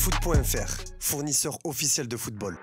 Foot.fr, fournisseur officiel de football.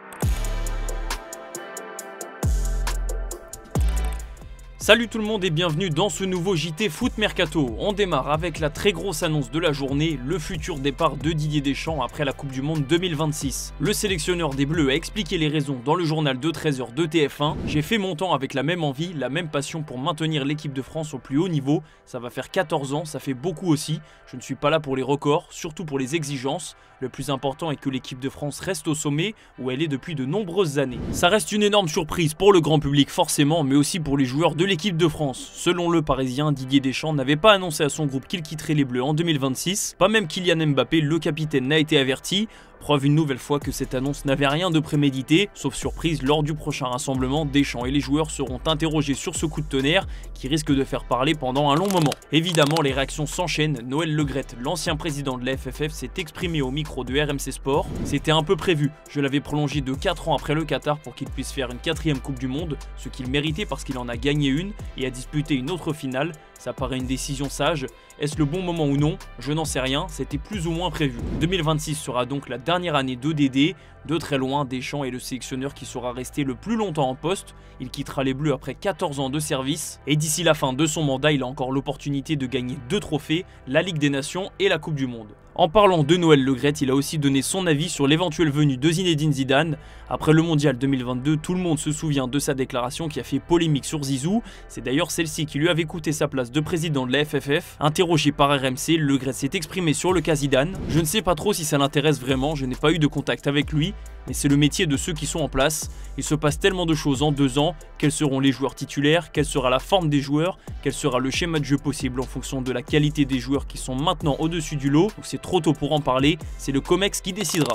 Salut tout le monde et bienvenue dans ce nouveau JT Foot Mercato. On démarre avec la très grosse annonce de la journée, le futur départ de Didier Deschamps après la Coupe du Monde 2026. Le sélectionneur des Bleus a expliqué les raisons dans le journal de 13h de TF1. J'ai fait mon temps avec la même envie, la même passion pour maintenir l'équipe de France au plus haut niveau. Ça va faire 14 ans, ça fait beaucoup aussi. Je ne suis pas là pour les records, surtout pour les exigences. Le plus important est que l'équipe de France reste au sommet où elle est depuis de nombreuses années. Ça reste une énorme surprise pour le grand public forcément, mais aussi pour les joueurs de l'équipe de France. Selon le Parisien, Didier Deschamps n'avait pas annoncé à son groupe qu'il quitterait les Bleus en 2026. Pas même Kylian Mbappé, le capitaine, n'a été averti. Preuve une nouvelle fois que cette annonce n'avait rien de prémédité. Sauf surprise, lors du prochain rassemblement, Deschamps et les joueurs seront interrogés sur ce coup de tonnerre qui risque de faire parler pendant un long moment. Évidemment, les réactions s'enchaînent. Noël Le Graët, l'ancien président de la FFF, s'est exprimé au micro de RMC Sport. C'était un peu prévu. Je l'avais prolongé de 4 ans après le Qatar pour qu'il puisse faire une 4e Coupe du Monde, ce qu'il méritait parce qu'il en a gagné une et a disputé une autre finale. Ça paraît une décision sage. Est-ce le bon moment ou non? Je n'en sais rien, c'était plus ou moins prévu. 2026 sera donc la dernière année de Dédé. De très loin, Deschamps est le sélectionneur qui sera resté le plus longtemps en poste. Il quittera les Bleus après 14 ans de service. Et d'ici la fin de son mandat, il a encore l'opportunité de gagner 2 trophées, la Ligue des Nations et la Coupe du Monde. En parlant de Noël Le Graët, il a aussi donné son avis sur l'éventuelle venue de Zinedine Zidane. Après le Mondial 2022, tout le monde se souvient de sa déclaration qui a fait polémique sur Zizou. C'est d'ailleurs celle-ci qui lui avait coûté sa place de président de la FFF. Interrogé par RMC, Le Graët s'est exprimé sur le cas Zidane. Je ne sais pas trop si ça l'intéresse vraiment, je n'ai pas eu de contact avec lui. Mais c'est le métier de ceux qui sont en place. Il se passe tellement de choses en 2 ans. Quels seront les joueurs titulaires? Quelle sera la forme des joueurs? Quel sera le schéma de jeu possible en fonction de la qualité des joueurs qui sont maintenant au-dessus du lot? Donc c'est trop tôt pour en parler, c'est le COMEX qui décidera.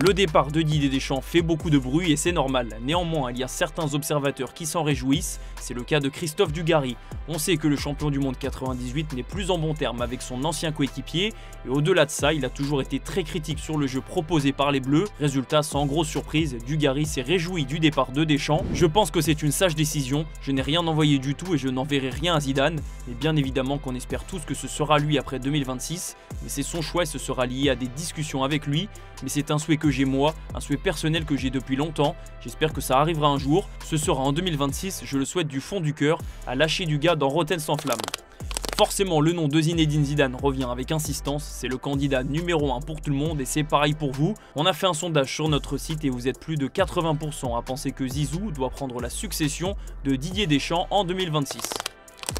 Le départ de Didier Deschamps fait beaucoup de bruit et c'est normal. Néanmoins, il y a certains observateurs qui s'en réjouissent. C'est le cas de Christophe Dugarry. On sait que le champion du monde 98 n'est plus en bon terme avec son ancien coéquipier. Et au-delà de ça, il a toujours été très critique sur le jeu proposé par les Bleus. Résultat, sans grosse surprise, Dugarry s'est réjoui du départ de Deschamps. Je pense que c'est une sage décision. Je n'ai rien envoyé du tout et je n'enverrai rien à Zidane. Mais bien évidemment qu'on espère tous que ce sera lui après 2026. Mais c'est son choix et ce sera lié à des discussions avec lui. Mais c'est un souhait que j'ai moi, un souhait personnel que j'ai depuis longtemps. J'espère que ça arrivera un jour. Ce sera en 2026, je le souhaite du fond du cœur, à lâcher du gars dans Rotten sans flamme. Forcément, le nom de Zinedine Zidane revient avec insistance, c'est le candidat numéro 1 pour tout le monde et c'est pareil pour vous. On a fait un sondage sur notre site et vous êtes plus de 80% à penser que Zizou doit prendre la succession de Didier Deschamps en 2026.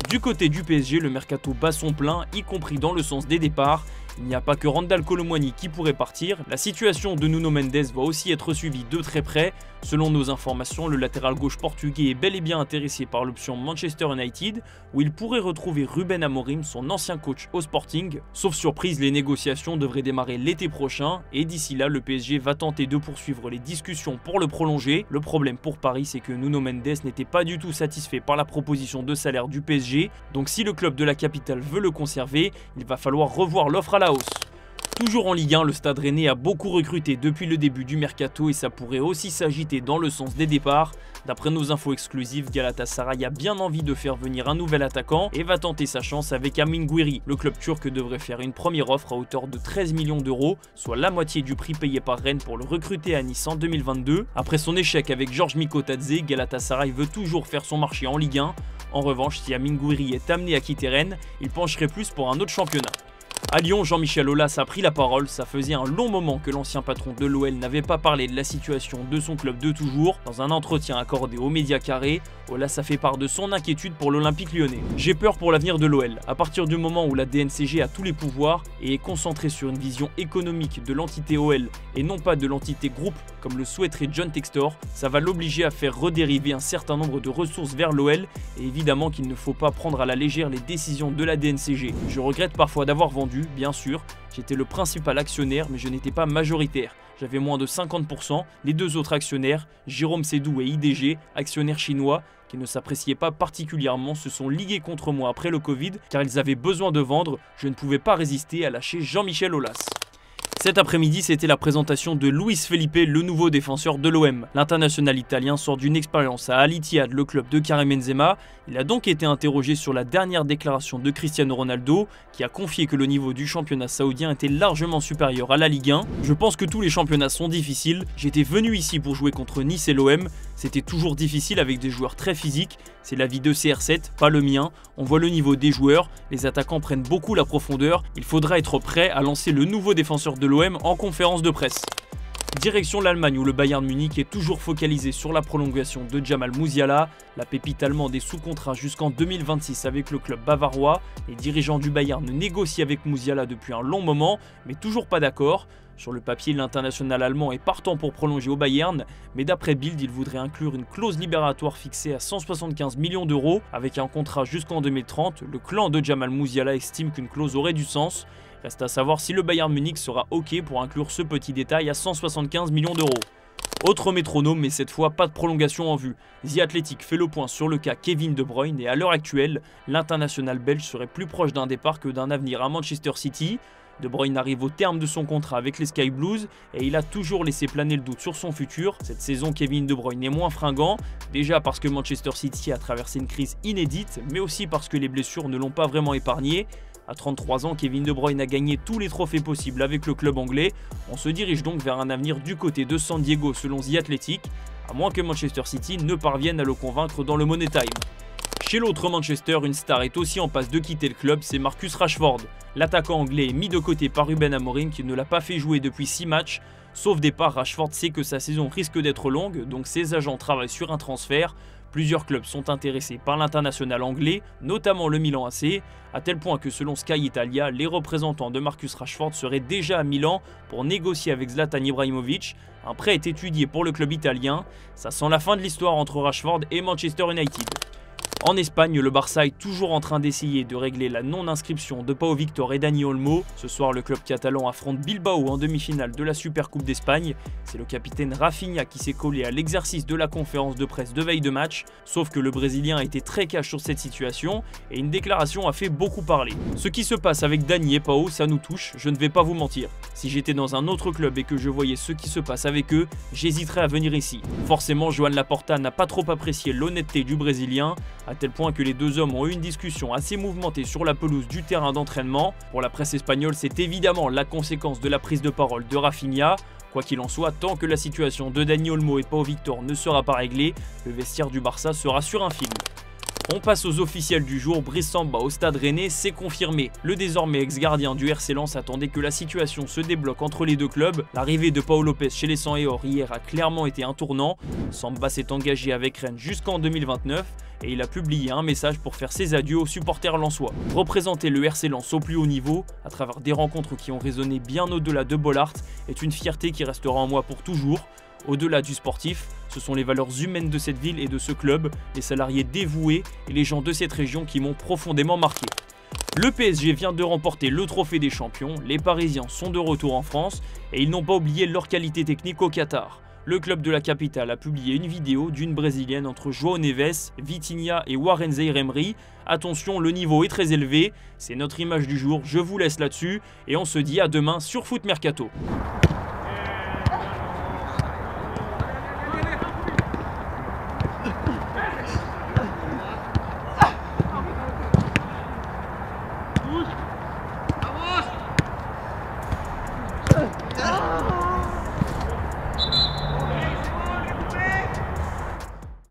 Du côté du PSG, le mercato bat son plein, y compris dans le sens des départs. Il n'y a pas que Randal Kolo Muani qui pourrait partir, la situation de Nuno Mendes va aussi être suivie de très près. Selon nos informations, le latéral gauche portugais est bel et bien intéressé par l'option Manchester United, où il pourrait retrouver Ruben Amorim, son ancien coach au Sporting. Sauf surprise, les négociations devraient démarrer l'été prochain, et d'ici là, le PSG va tenter de poursuivre les discussions pour le prolonger. Le problème pour Paris, c'est que Nuno Mendes n'était pas du tout satisfait par la proposition de salaire du PSG, donc si le club de la capitale veut le conserver, il va falloir revoir l'offre à la hausse. Toujours en Ligue 1, le Stade Rennais a beaucoup recruté depuis le début du mercato et ça pourrait aussi s'agiter dans le sens des départs. D'après nos infos exclusives, Galatasaray a bien envie de faire venir un nouvel attaquant et va tenter sa chance avec Amin Gouiri. Le club turc devrait faire une première offre à hauteur de 13 millions d'euros, soit la moitié du prix payé par Rennes pour le recruter à Nice en 2022. Après son échec avec Georges Mikotadze, Galatasaray veut toujours faire son marché en Ligue 1. En revanche, si Amin Gouiri est amené à quitter Rennes, il pencherait plus pour un autre championnat. À Lyon, Jean-Michel Aulas a pris la parole, ça faisait un long moment que l'ancien patron de l'OL n'avait pas parlé de la situation de son club de toujours. Dans un entretien accordé aux médias carrés, Aulas a fait part de son inquiétude pour l'Olympique lyonnais. J'ai peur pour l'avenir de l'OL. À partir du moment où la DNCG a tous les pouvoirs et est concentrée sur une vision économique de l'entité OL et non pas de l'entité groupe comme le souhaiterait John Textor, ça va l'obliger à faire redériver un certain nombre de ressources vers l'OL et évidemment qu'il ne faut pas prendre à la légère les décisions de la DNCG. Je regrette parfois d'avoir vendu, bien sûr, j'étais le principal actionnaire mais je n'étais pas majoritaire. J'avais moins de 50%, les 2 autres actionnaires, Jérôme Sédou et IDG, actionnaires chinois, qui ne s'appréciaient pas particulièrement, se sont ligués contre moi après le Covid car ils avaient besoin de vendre, je ne pouvais pas résister à lâcher Jean-Michel Aulas. Cet après-midi, c'était la présentation de Luis Felipe, le nouveau défenseur de l'OM. L'international italien sort d'une expérience à Al Ittihad, le club de Karim Benzema. Il a donc été interrogé sur la dernière déclaration de Cristiano Ronaldo, qui a confié que le niveau du championnat saoudien était largement supérieur à la Ligue 1. Je pense que tous les championnats sont difficiles. J'étais venu ici pour jouer contre Nice et l'OM. C'était toujours difficile avec des joueurs très physiques. C'est l'avis de CR7, pas le mien. On voit le niveau des joueurs. Les attaquants prennent beaucoup la profondeur. Il faudra être prêt à lancer le nouveau défenseur de l'OM en conférence de presse. Direction l'Allemagne où le Bayern Munich est toujours focalisé sur la prolongation de Jamal Musiala. La pépite allemande est sous contrat jusqu'en 2026 avec le club bavarois. Les dirigeants du Bayern négocient avec Musiala depuis un long moment, mais toujours pas d'accord. Sur le papier, l'international allemand est partant pour prolonger au Bayern, mais d'après Bild, il voudrait inclure une clause libératoire fixée à 175 millions d'euros. Avec un contrat jusqu'en 2030, le clan de Jamal Musiala estime qu'une clause aurait du sens. Reste à savoir si le Bayern Munich sera OK pour inclure ce petit détail à 175 millions d'euros. Autre métronome, mais cette fois pas de prolongation en vue. The Athletic fait le point sur le cas Kevin De Bruyne et à l'heure actuelle, l'international belge serait plus proche d'un départ que d'un avenir à Manchester City. De Bruyne arrive au terme de son contrat avec les Sky Blues et il a toujours laissé planer le doute sur son futur. Cette saison, Kevin De Bruyne est moins fringant, déjà parce que Manchester City a traversé une crise inédite, mais aussi parce que les blessures ne l'ont pas vraiment épargné. À 33 ans, Kevin De Bruyne a gagné tous les trophées possibles avec le club anglais. On se dirige donc vers un avenir du côté de San Diego selon The Athletic, à moins que Manchester City ne parvienne à le convaincre dans le Money Time. Chez l'autre Manchester, une star est aussi en passe de quitter le club, c'est Marcus Rashford. L'attaquant anglais est mis de côté par Ruben Amorim qui ne l'a pas fait jouer depuis 6 matchs. Sauf départ, Rashford sait que sa saison risque d'être longue, donc ses agents travaillent sur un transfert. Plusieurs clubs sont intéressés par l'international anglais, notamment le Milan AC, à tel point que selon Sky Italia, les représentants de Marcus Rashford seraient déjà à Milan pour négocier avec Zlatan Ibrahimovic. Un prêt est étudié pour le club italien. Ça sent la fin de l'histoire entre Rashford et Manchester United. En Espagne, le Barça est toujours en train d'essayer de régler la non-inscription de Pau Victor et Dani Olmo. Ce soir, le club catalan affronte Bilbao en demi-finale de la Supercoupe d'Espagne. C'est le capitaine Rafinha qui s'est collé à l'exercice de la conférence de presse de veille de match. Sauf que le Brésilien a été très cash sur cette situation et une déclaration a fait beaucoup parler. Ce qui se passe avec Dani et Pau, ça nous touche, je ne vais pas vous mentir. Si j'étais dans un autre club et que je voyais ce qui se passe avec eux, j'hésiterais à venir ici. Forcément, Joan Laporta n'a pas trop apprécié l'honnêteté du Brésilien, à tel point que les deux hommes ont eu une discussion assez mouvementée sur la pelouse du terrain d'entraînement. Pour la presse espagnole, c'est évidemment la conséquence de la prise de parole de Rafinha. Quoi qu'il en soit, tant que la situation de Dani Olmo et Pau Victor ne sera pas réglée, le vestiaire du Barça sera sur un fil. On passe aux officiels du jour. Brice Samba au Stade Rennais, c'est confirmé. Le désormais ex-gardien du RC Lens attendait que la situation se débloque entre les deux clubs. L'arrivée de Pau Lopez chez les 100 et or hier a clairement été un tournant. Samba s'est engagé avec Rennes jusqu'en 2029 et il a publié un message pour faire ses adieux aux supporters lensois. Représenter le RC Lens au plus haut niveau, à travers des rencontres qui ont résonné bien au-delà de Bollaert, est une fierté qui restera en moi pour toujours. Au-delà du sportif, ce sont les valeurs humaines de cette ville et de ce club, les salariés dévoués et les gens de cette région qui m'ont profondément marqué. Le PSG vient de remporter le trophée des champions, les Parisiens sont de retour en France et ils n'ont pas oublié leur qualité technique au Qatar. Le club de la capitale a publié une vidéo d'une brésilienne entre João Neves, Vitinha et Warren Zaïre-Emery. Attention, le niveau est très élevé, c'est notre image du jour, je vous laisse là-dessus et on se dit à demain sur Foot Mercato.